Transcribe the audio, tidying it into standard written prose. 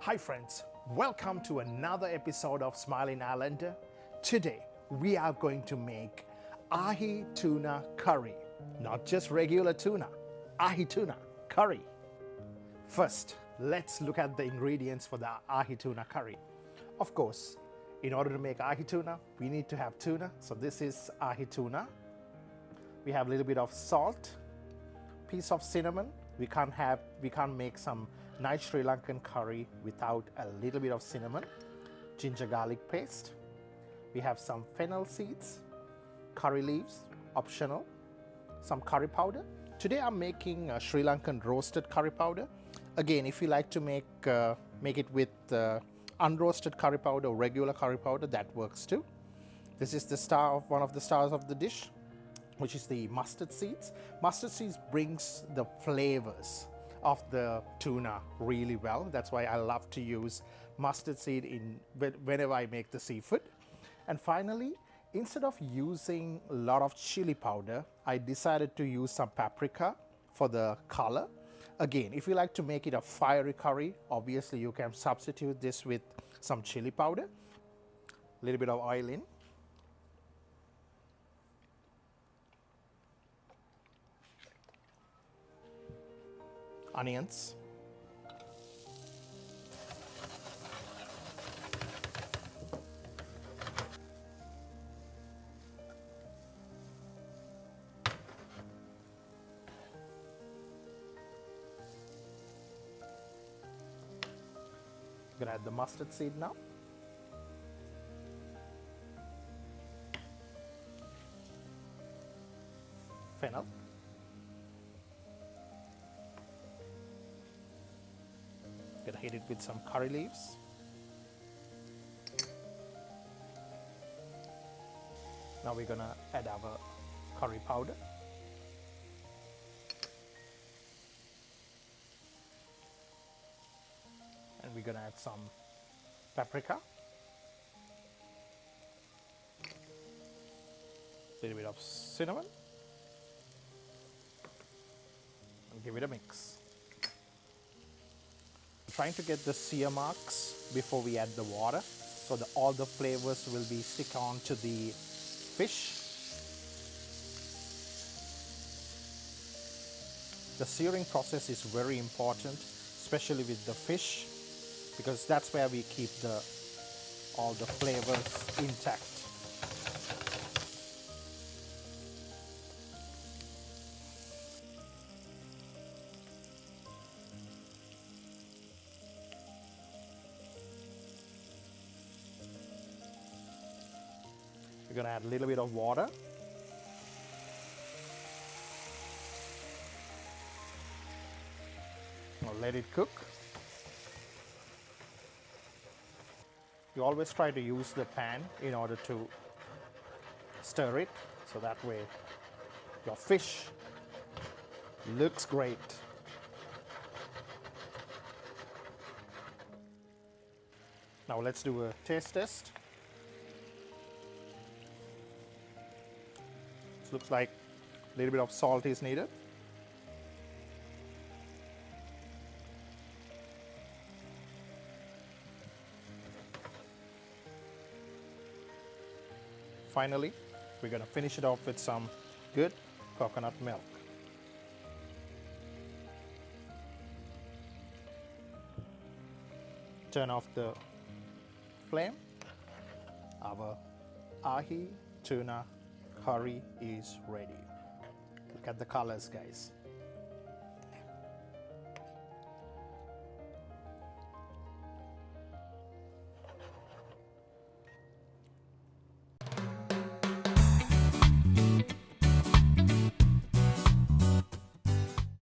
Hi friends, welcome to another episode of Smiling Islander. Today we are going to make ahi tuna curry. Not just regular tuna, ahi tuna curry. First, let's look at the ingredients for the ahi tuna curry. Of course, in order to make ahi tuna, we need to have tuna. So this is ahi tuna. We have a little bit of salt, piece of cinnamon. We can't make some nice Sri Lankan curry without a little bit of cinnamon, ginger garlic paste. We have some fennel seeds, curry leaves, optional, some curry powder. Today I'm making a Sri Lankan roasted curry powder. Again, if you like to make it with unroasted curry powder or regular curry powder, that works too. This is one of the stars of the dish, which is the mustard seeds. Mustard seeds brings the flavors of the tuna really well. That's why I love to use mustard seed whenever I make the seafood. And finally, instead of using a lot of chili powder, I decided to use some paprika for the color. Again, if you like to make it a fiery curry, obviously you can substitute this with some chili powder. A little bit of oil in. Onions, I'm gonna add the mustard seed now. Fennel. Gonna hit it with some curry leaves. Now we're gonna add our curry powder. And we're gonna add some paprika. A little bit of cinnamon. And give it a mix. Trying to get the sear marks before we add the water, so that all the flavors will be stick on to the fish. The searing process is very important, especially with the fish, because that's where we keep all the flavors intact. We're going to add a little bit of water. Now let it cook. You always try to use the pan in order to stir it, so that way your fish looks great. Now let's do a taste test. Looks like a little bit of salt is needed. Finally, we're going to finish it off with some good coconut milk. Turn off the flame. Our ahi tuna curry is ready. Look at the colors, guys.